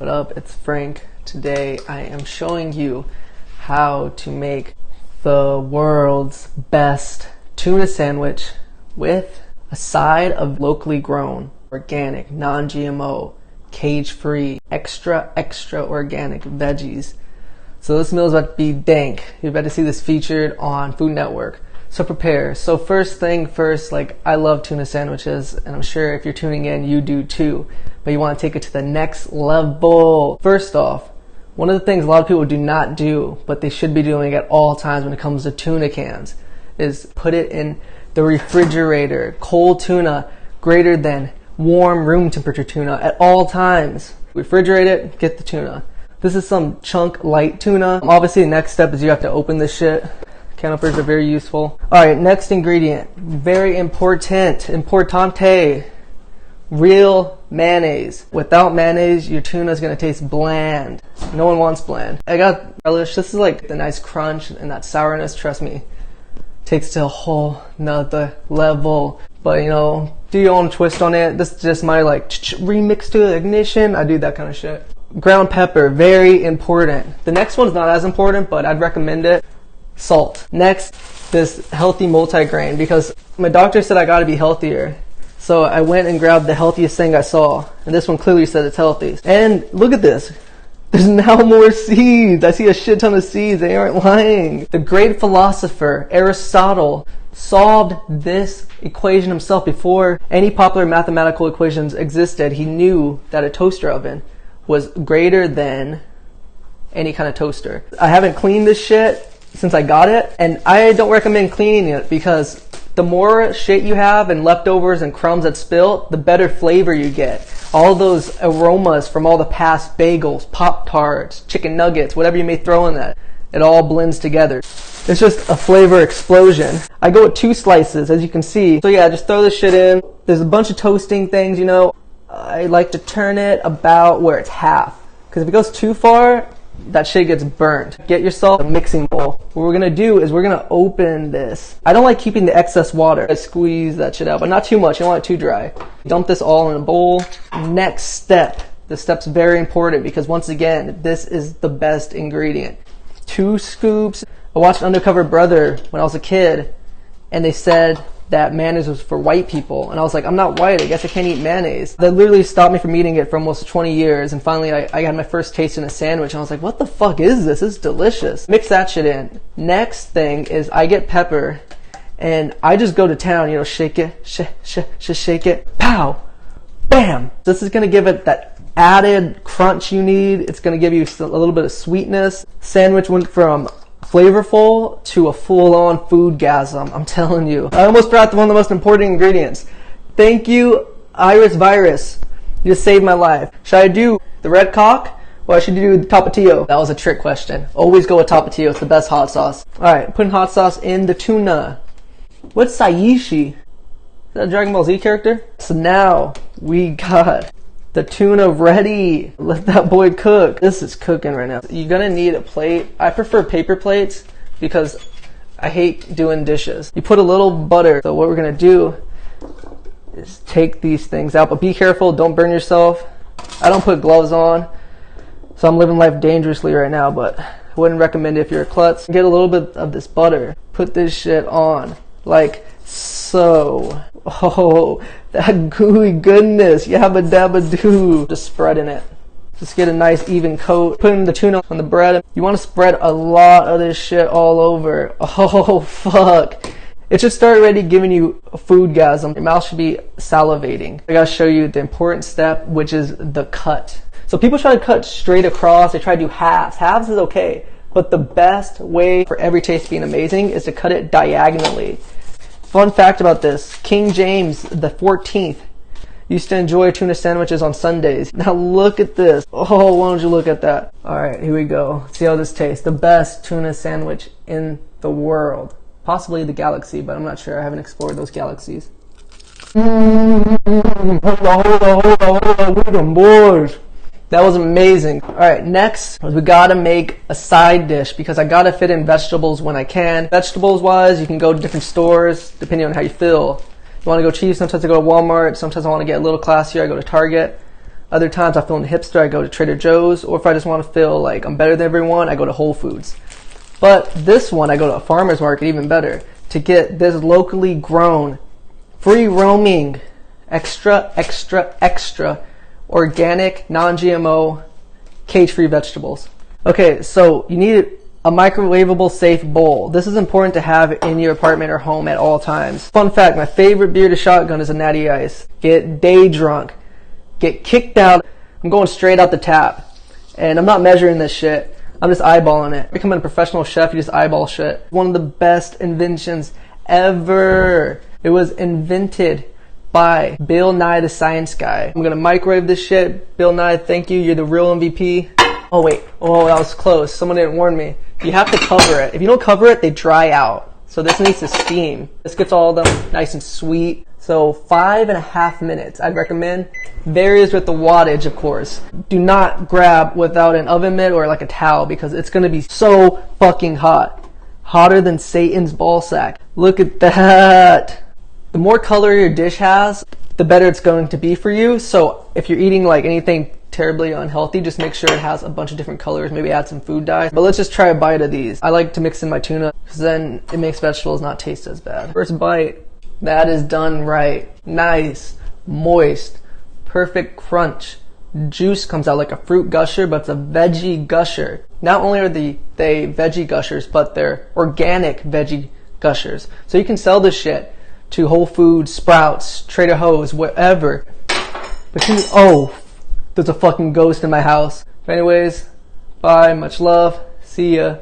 What up? It's Frank. Today I am showing you how to make the world's best tuna sandwich with a side of locally grown, organic, non-GMO, cage-free, extra organic veggies. So this meal is about to be dank. You're about to see this featured on Food Network. So prepare. So first thing first, I love tuna sandwiches, and I'm sure if you're tuning in, you do too. But you want to take it to the next level. First off, one of the things a lot of people do not do, but they should be doing at all times when it comes to tuna cans, is put it in the refrigerator. Cold tuna greater than warm room temperature tuna at all times. Refrigerate it, get the tuna. This is some chunk light tuna. Obviously the next step is you have to open this shit. Can openers are very useful. Alright, next ingredient. Very importante. Real mayonnaise. Without mayonnaise, your tuna is going to taste bland. No one wants bland. I got relish. This is like the nice crunch and that sourness, trust me, takes to a whole nother level. But do your own twist on it. This is just my remix to the ignition. I do that kind of shit. Ground pepper, very important. The next one's not as important, but I'd recommend it. Salt. Next, this healthy multigrain, because my doctor said I gotta be healthier. So I went and grabbed the healthiest thing I saw, and this one clearly said it's healthy. And look at this. There's now more seeds. I see a shit ton of seeds. They aren't lying. The great philosopher Aristotle solved this equation himself before any popular mathematical equations existed. He knew that a toaster oven was greater than any kind of toaster. I haven't cleaned this shit since I got it, and I don't recommend cleaning it because the more shit you have and leftovers and crumbs that spill, the better flavor you get. All those aromas from all the past bagels, Pop-Tarts, chicken nuggets, whatever you may throw in that, it all blends together. It's just a flavor explosion. I go with 2 slices, as you can see. So yeah, just throw this shit in. There's a bunch of toasting things, I like to turn it about where it's half. Because if it goes too far, that shit gets burnt. Get yourself a mixing bowl. What we're gonna do is we're gonna open this. I don't like keeping the excess water. I squeeze that shit out, but not too much. You don't want it too dry. Dump this all in a bowl. Next step. This step's very important because once again, this is the best ingredient. 2 scoops. I watched Undercover Brother when I was a kid, and they said that mayonnaise was for white people. And I was like, I'm not white, I guess I can't eat mayonnaise. That literally stopped me from eating it for almost 20 years. And finally I had my first taste in a sandwich and I was like, what the fuck is this? This is delicious. Mix that shit in. Next thing is I get pepper and I just go to town, shake it, shake it, pow, bam. This is gonna give it that added crunch you need. It's gonna give you a little bit of sweetness. Sandwich went from flavorful to a full-on foodgasm. I'm telling you. I almost forgot one of the most important ingredients. Thank you, Iris Virus. You just saved my life. Should I do the red cock or should I do the Tapatio? That was a trick question. Always go with Tapatio. It's the best hot sauce. Alright, putting hot sauce in the tuna. What's Saishi? Is that a Dragon Ball Z character? So now we got the tuna ready. Let that boy cook. This is cooking right now. You're gonna need a plate. I prefer paper plates because I hate doing dishes. You put a little butter. So what we're gonna do is take these things out, but be careful, don't burn yourself. I don't put gloves on, so I'm living life dangerously right now, but I wouldn't recommend it if you're a klutz. Get a little bit of this butter. Put this shit on, like so. Oh, that gooey goodness. Yabba dabba doo. Just spread in it. Just get a nice even coat. Putting the tuna on the bread. You want to spread a lot of this shit all over. Oh, fuck. It should start already giving you a foodgasm. Your mouth should be salivating. I gotta show you the important step, which is the cut. So people try to cut straight across. They try to do halves. Halves is okay. But the best way for every taste being amazing is to cut it diagonally. Fun fact about this, King James the 14th used to enjoy tuna sandwiches on Sundays. Now look at this. Oh, why don't you look at that? Alright, here we go. See how this tastes. The best tuna sandwich in the world. Possibly the galaxy, but I'm not sure. I haven't explored those galaxies. Hold on, we them boys. That was amazing. Alright, next we gotta make a side dish because I gotta fit in vegetables when I can. Vegetables wise, you can go to different stores depending on how you feel. You wanna go cheap, sometimes I go to Walmart, sometimes I wanna get a little classier, I go to Target. Other times I feel in hipster, I go to Trader Joe's, or if I just want to feel like I'm better than everyone, I go to Whole Foods. But this one, I go to a farmer's market, even better, to get this locally grown, free roaming, extra organic, non-GMO, cage-free vegetables. Okay, so you need a microwavable safe bowl. This is important to have in your apartment or home at all times. Fun fact, my favorite beer to shotgun is a Natty Ice. Get day drunk. Get kicked out. I'm going straight out the tap. And I'm not measuring this shit. I'm just eyeballing it. Becoming a professional chef, you just eyeball shit. One of the best inventions ever. It was invented by Bill Nye the Science Guy. I'm gonna microwave this shit. Bill Nye, thank you. You're the real MVP. Oh wait, oh that was close. Someone didn't warn me. You have to cover it. If you don't cover it, they dry out. So this needs to steam. This gets all of them nice and sweet. So 5.5 minutes, I'd recommend. Varies with the wattage, of course. Do not grab without an oven mitt or like a towel because it's gonna be so fucking hot. Hotter than Satan's ballsack. Look at that. The more color your dish has, the better it's going to be for you. So if you're eating like anything terribly unhealthy, just make sure it has a bunch of different colors. Maybe add some food dye. But let's just try a bite of these. I like to mix in my tuna because then it makes vegetables not taste as bad. First bite. That is done right. Nice, moist, perfect crunch. Juice comes out like a fruit gusher, but it's a veggie gusher. Not only are they veggie gushers, but they're organic veggie gushers. So you can sell this shit to Whole Foods, Sprouts, Trader Joe's, whatever. But oh, there's a fucking ghost in my house. Anyways, bye, much love, see ya.